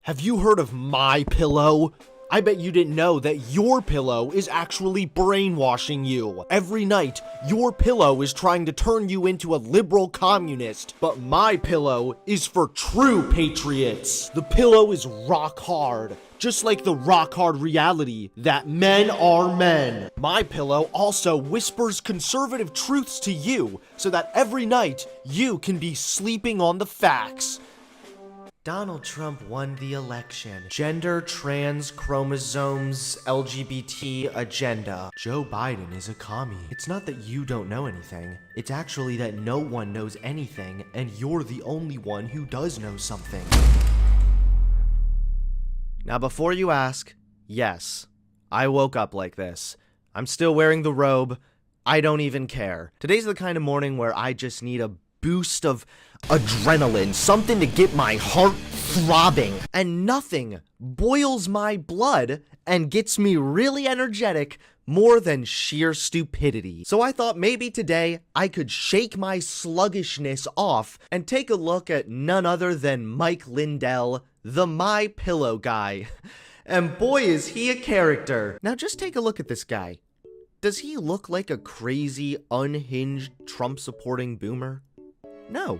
Have you heard of MyPillow? I bet you didn't know that your pillow is actually brainwashing you. Every night, your pillow is trying to turn you into a liberal communist, but MyPillow is for true patriots. The pillow is rock hard, just like the rock hard reality that men are men. MyPillow also whispers conservative truths to you so that every night you can be sleeping on the facts. Donald Trump won the election. Gender, trans, chromosomes, LGBT agenda. Joe Biden is a commie. It's not that you don't know anything. It's actually that no one knows anything, and you're the only one who does know something. Now, before you ask, yes, I woke up like this. I'm still wearing the robe. I don't even care. Today's the kind of morning where I just need a boost of adrenaline, something to get my heart throbbing, and nothing boils my blood and gets me really energetic more than sheer stupidity. So I thought maybe today I could shake my sluggishness off and take a look at none other than Mike Lindell, the MyPillow guy. And boy is he a character. Now just take a look at this guy. Does he look like a crazy, unhinged, Trump-supporting boomer? No.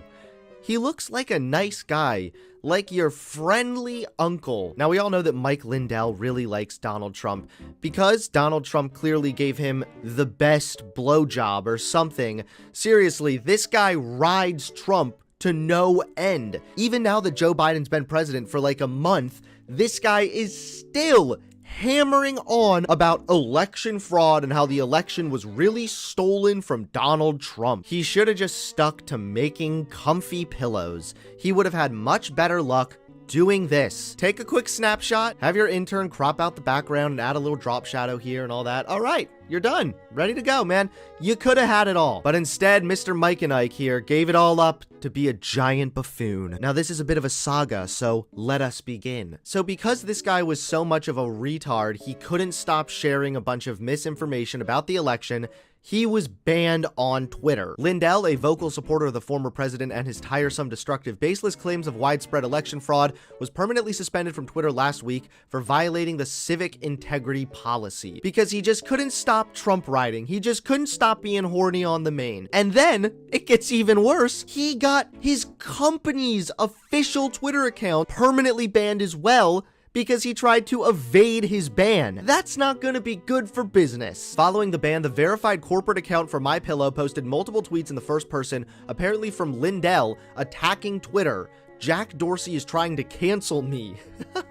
He looks like a nice guy, like your friendly uncle. Now, we all know that Mike Lindell really likes Donald Trump because Donald Trump clearly gave him the best blowjob or something. Seriously, this guy rides Trump to no end. Even now that Joe Biden's been president for like a month, this guy is still hammering on about election fraud and how the election was really stolen from Donald Trump. He should have just stuck to making comfy pillows. He would have had much better luck doing this. Take a quick snapshot, have your intern crop out the background and add a little drop shadow here and all that. All right, you're done. Ready to go, man. You could have had it all. But instead, Mr. Mike and Ike here gave it all up to be a giant buffoon. Now, this is a bit of a saga, so let us begin. So because this guy was so much of a retard, he couldn't stop sharing a bunch of misinformation about the election. He was banned on Twitter. Lindell, a vocal supporter of the former president and his tiresome, destructive, baseless claims of widespread election fraud, was permanently suspended from Twitter last week for violating the civic integrity policy because he just couldn't stop Trump riding. He just couldn't stop being horny on the main. And then it gets even worse. He got his company's official Twitter account permanently banned as well because he tried to evade his ban. That's not gonna be good for business. Following the ban, the verified corporate account for MyPillow posted multiple tweets in the first person, apparently from Lindell, attacking Twitter. Jack Dorsey is trying to cancel me.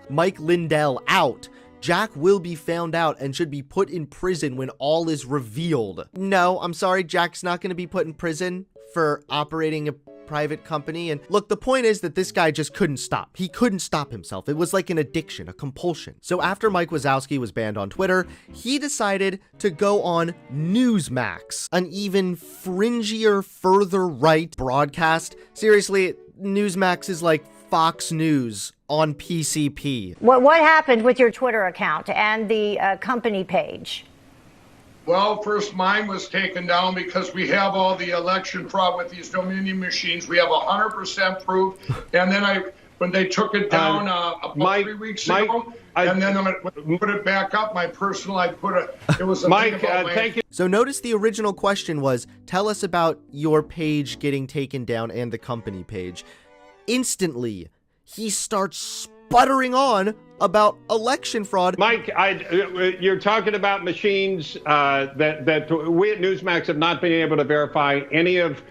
Mike Lindell out. Jack will be found out and should be put in prison when all is revealed. No, I'm sorry, Jack's not gonna be put in prison for operating a private company. And look, the point is that this guy just couldn't stop. He couldn't stop himself. It was like an addiction, a compulsion. So after Mike Wazowski was banned on Twitter, he decided to go on Newsmax, an even fringier, further right broadcast. Seriously, Newsmax is like Fox News on PCP. What happened with your Twitter account and the company page? Well, first mine was taken down because we have all the election fraud with these Dominion machines. We have 100% proof. And then when they took it down about 3 weeks ago, and then when I put it back up, my personal, it was a Mike, thank you. So notice the original question was, tell us about your page getting taken down and the company page. Instantly, he starts sputtering on about election fraud. Mike, you're talking about machines that we at Newsmax have not been able to verify any of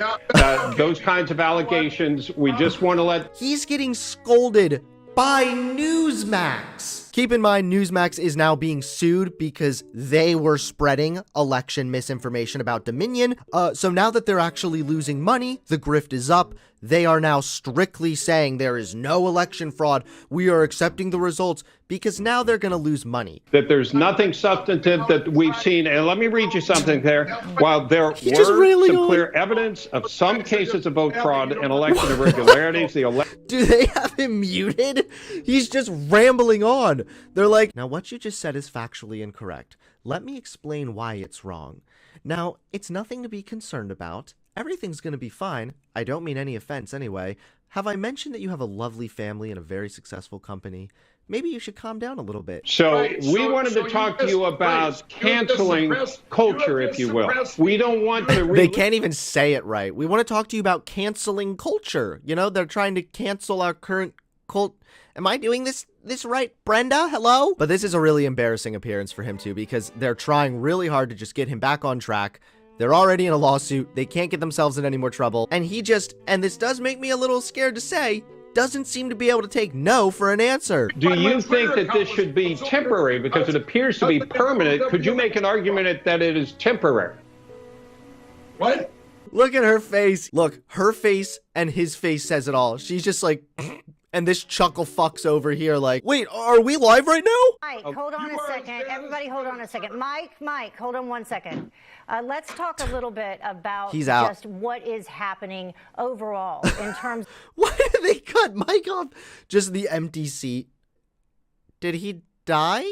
those kinds of allegations. We just want to let... He's getting scolded by Newsmax. Keep in mind, Newsmax is now being sued because they were spreading election misinformation about Dominion. So now that they're actually losing money, the grift is up. They are now strictly saying there is no election fraud. We are accepting the results because now they're going to lose money. That there's nothing substantive that we've seen. And let me read you something there. While there were some clear evidence of some cases of vote fraud and election irregularities, do they have him muted? He's just rambling on. They're like, now what you just said is factually incorrect. Let me explain why it's wrong. Now, it's nothing to be concerned about. Everything's going to be fine. I don't mean any offense anyway, have I mentioned that you have a lovely family and a very successful company? Maybe you should calm down a little bit. So we wanted to talk to you about canceling culture, if you will. We don't want to... They can't even say it right. We want to talk to you about canceling culture. You know, they're trying to cancel our current cult. Am I doing this right, Brenda? Hello? But this is a really embarrassing appearance for him, too, because they're trying really hard to just get him back on track. They're already in a lawsuit. They can't get themselves in any more trouble. And he just, and this does make me a little scared to say, doesn't seem to be able to take no for an answer. Do you think that this should be temporary because it appears to be permanent? Could you make an argument that it is temporary? What? Look at her face. Look, her face and his face says it all. She's just like, and this chuckle fucks over here like, wait, are we live right now? Mike, hold on a second. Everybody hold on a second. Mike, hold on 1 second. Let's talk a little bit about just what is happening overall in terms... Why did they cut Mike off? Just the empty seat. Did he die?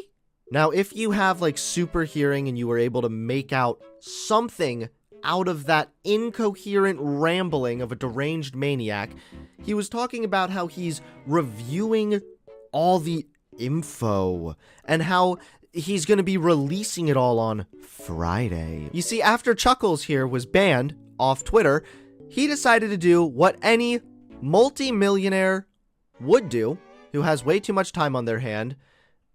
Now, if you have like super hearing and you were able to make out something out of that incoherent rambling of a deranged maniac, he was talking about how he's reviewing all the info and how he's going to be releasing it all on Friday. You see, after Chuckles here was banned off Twitter, he decided to do what any multi-millionaire would do who has way too much time on their hand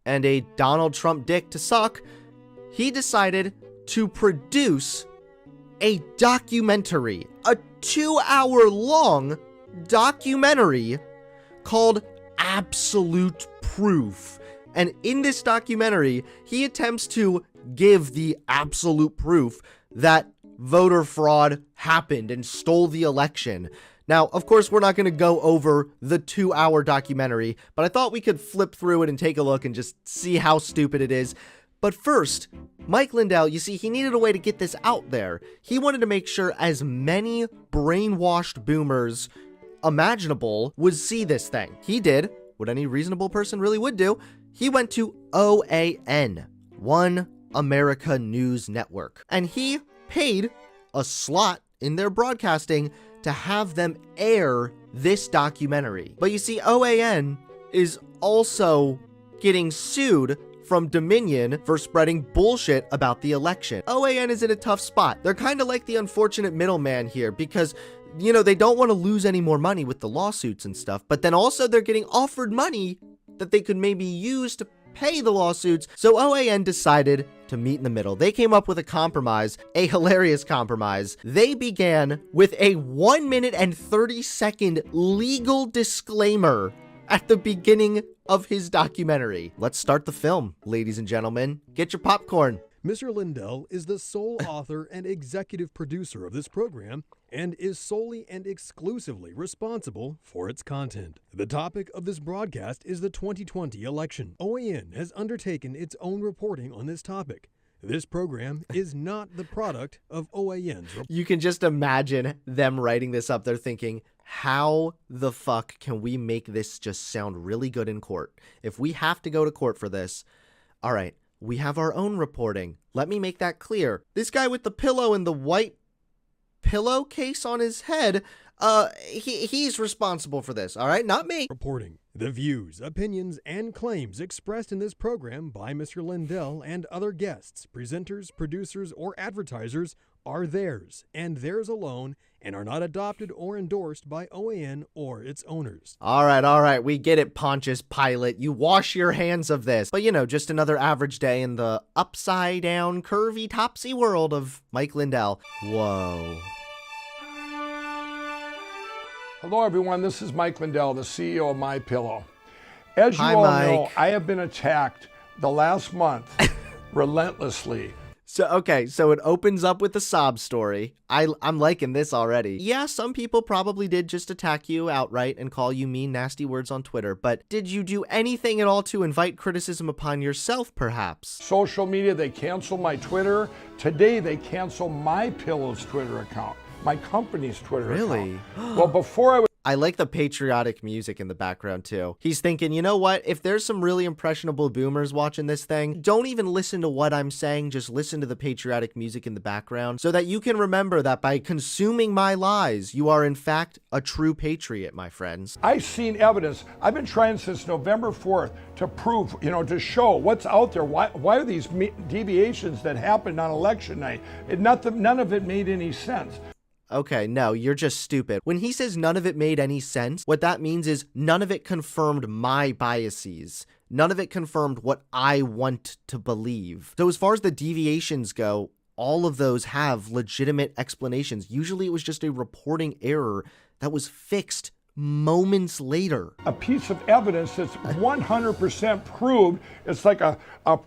and a Donald Trump dick to suck. He decided to produce a documentary, a 2-hour-long documentary called Absolute Proof. And in this documentary, he attempts to give the absolute proof that voter fraud happened and stole the election. Now, of course, we're not going to go over the 2-hour documentary, but I thought we could flip through it and take a look and just see how stupid it is. But first, Mike Lindell, you see, he needed a way to get this out there. He wanted to make sure as many brainwashed boomers imaginable would see this thing. He did what any reasonable person really would do. He went to OAN, One America News Network, and he paid a slot in their broadcasting to have them air this documentary. But you see, OAN is also getting sued from Dominion for spreading bullshit about the election. OAN is in a tough spot. They're kind of like the unfortunate middleman here because, you know, they don't want to lose any more money with the lawsuits and stuff, but then also they're getting offered money that they could maybe use to pay the lawsuits. So OAN decided to meet in the middle. They came up with a compromise, a hilarious compromise. They began with a 1 minute and 30-second legal disclaimer at the beginning of his documentary. Let's start the film, ladies and gentlemen. Get your popcorn. Mr. Lindell is the sole author and executive producer of this program and is solely and exclusively responsible for its content. The topic of this broadcast is the 2020 election. OAN has undertaken its own reporting on this topic. This program is not the product of OAN's. You can just imagine them writing this up. They're thinking, how the fuck can we make this just sound really good in court? If we have to go to court for this, all right, we have our own reporting. Let me make that clear. This guy with the pillow and the white pillowcase on his head, he's responsible for this, all right? Not me. Reporting. The views, opinions, and claims expressed in this program by Mr. Lindell and other guests, presenters, producers, or advertisers are theirs, and theirs alone, and are not adopted or endorsed by OAN or its owners. All right, we get it, Pontius Pilate. You wash your hands of this. But, you know, just another average day in the upside-down, curvy, topsy world of Mike Lindell. Whoa. Hello, everyone. This is Mike Lindell, the CEO of MyPillow. As you Hi, all Mike. know, I have been attacked the last month relentlessly. So it opens up with a sob story. I'm liking this already. Yeah, some people probably did just attack you outright and call you mean, nasty words on Twitter, but did you do anything at all to invite criticism upon yourself, perhaps? Social media, they canceled my Twitter. Today, they canceled MyPillow's Twitter account, my company's Twitter account. Really? Well, before I was... I like the patriotic music in the background too. He's thinking, you know what? If there's some really impressionable boomers watching this thing, don't even listen to what I'm saying. Just listen to the patriotic music in the background so that you can remember that by consuming my lies, you are in fact a true patriot, my friends. I've seen evidence. I've been trying since November 4th to prove, to show what's out there. Why are these deviations that happened on election night? None of it made any sense. Okay, no, you're just stupid. When he says none of it made any sense, what that means is none of it confirmed my biases. None of it confirmed what I want to believe. So as far as the deviations go, all of those have legitimate explanations. Usually it was just a reporting error that was fixed moments later. A piece of evidence that's 100% proved. It's like a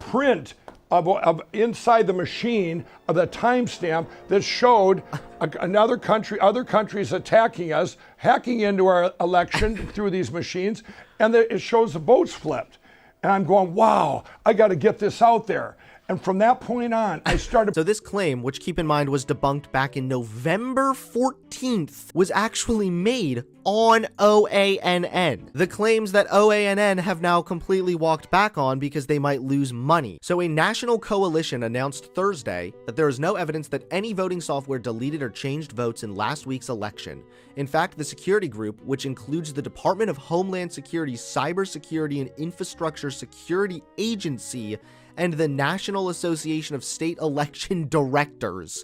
print of inside the machine of the timestamp that showed other countries attacking us, hacking into our election through these machines, and it shows the votes flipped. And I'm going, wow, I got to get this out there. And from that point on, I started... So this claim, which keep in mind was debunked back in November 14th, was actually made on OANN. The claims that OANN have now completely walked back on because they might lose money. So a national coalition announced Thursday that there is no evidence that any voting software deleted or changed votes in last week's election. In fact, the security group, which includes the Department of Homeland Security's Cybersecurity and Infrastructure Security Agency, and the National Association of State Election Directors,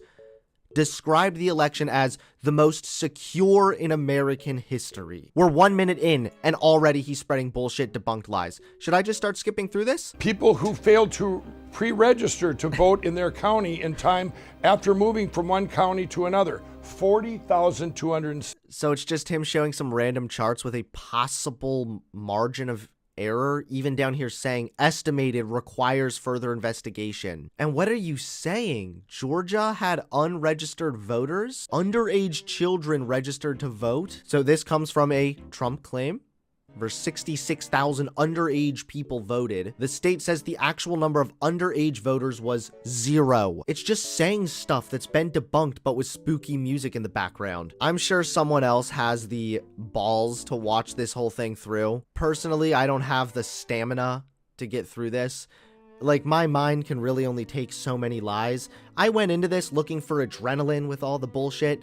described the election as the most secure in American history. We're 1 minute in, and already he's spreading bullshit, debunked lies. Should I just start skipping through this? People who failed to pre-register to vote in their county in time after moving from one county to another. 40,200. So it's just him showing some random charts with a possible margin of error, even down here saying estimated requires further investigation. And what are you saying? Georgia had unregistered voters? Underage children registered to vote? So this comes from a Trump claim. Over 66,000 underage people voted. The state says the actual number of underage voters was 0. It's just saying stuff that's been debunked, but with spooky music in the background. I'm sure someone else has the balls to watch this whole thing through. Personally, I don't have the stamina to get through this. Like, my mind can really only take so many lies. I went into this looking for adrenaline with all the bullshit.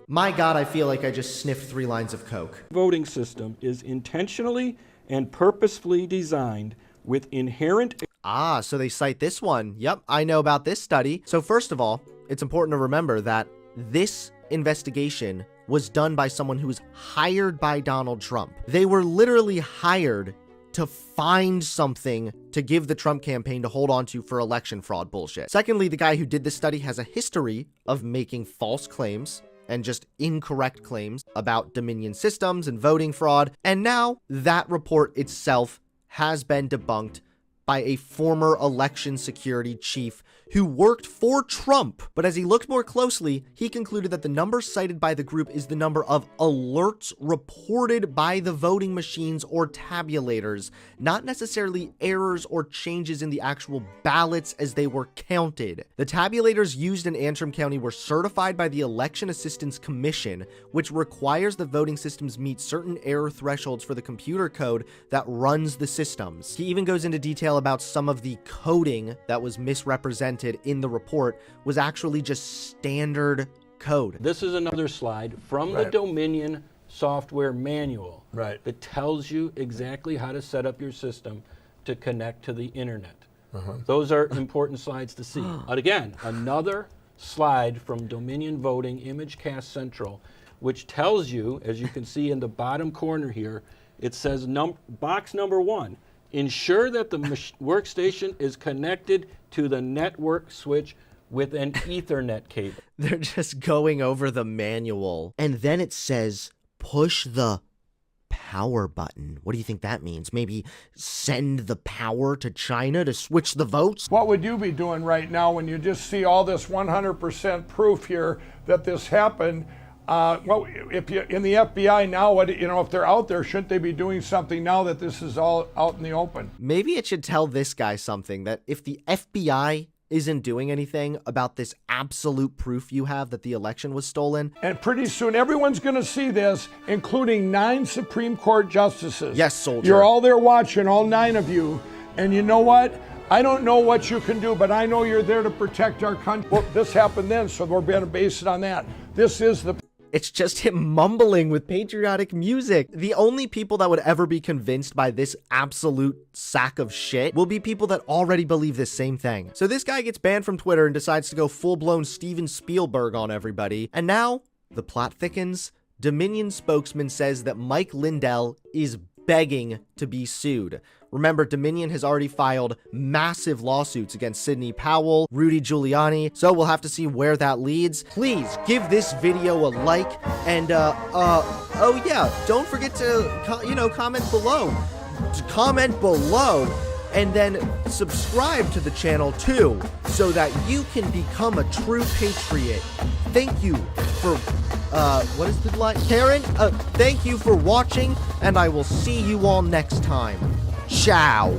My God, I feel like I just sniffed 3 lines of coke. Voting system is intentionally and purposefully designed with inherent... So they cite this one. Yep, I know about this study. So first of all, it's important to remember that this investigation was done by someone who was hired by Donald Trump. They were literally hired to find something to give the Trump campaign to hold on to for election fraud bullshit. Secondly, the guy who did this study has a history of making false claims and just incorrect claims about Dominion systems and voting fraud. And now that report itself has been debunked by a former election security chief who worked for Trump. But as he looked more closely, he concluded that the number cited by the group is the number of alerts reported by the voting machines or tabulators, not necessarily errors or changes in the actual ballots as they were counted. The tabulators used in Antrim County were certified by the Election Assistance Commission, which requires the voting systems meet certain error thresholds for the computer code that runs the systems. He even goes into detail about some of the coding that was misrepresented in the report was actually just standard code. This is another slide from the Dominion software manual that tells you exactly how to set up your system to connect to the internet. Those are important slides to see. Again, another slide from Dominion Voting ImageCast Central, which tells you, as you can see in the bottom corner here, it says box number 1. Ensure that the workstation is connected to the network switch with an Ethernet cable. They're just going over the manual. And then it says, push the power button. What do you think that means? Maybe send the power to China to switch the votes? What would you be doing right now when you just see all this 100% proof here that this happened? Well, if you in the FBI now, if they're out there, shouldn't they be doing something now that this is all out in the open? Maybe it should tell this guy something, that if the FBI isn't doing anything about this absolute proof you have that the election was stolen. And pretty soon everyone's going to see this, including 9 Supreme Court justices. Yes, soldier. You're all there watching, all 9 of you. And you know what? I don't know what you can do, but I know you're there to protect our country. Well, this happened then, so we're going to base it on that. This is the... It's just him mumbling with patriotic music. The only people that would ever be convinced by this absolute sack of shit will be people that already believe this same thing. So this guy gets banned from Twitter and decides to go full-blown Steven Spielberg on everybody. And now the plot thickens. Dominion spokesman says that Mike Lindell is begging to be sued. Remember, Dominion has already filed massive lawsuits against Sidney Powell, Rudy Giuliani, so we'll have to see where that leads. Please give this video a like, and oh yeah, don't forget to comment below. Comment below, and then subscribe to the channel too, so that you can become a true patriot. Thank you for what is the line? Karen, thank you for watching, and I will see you all next time. Ciao.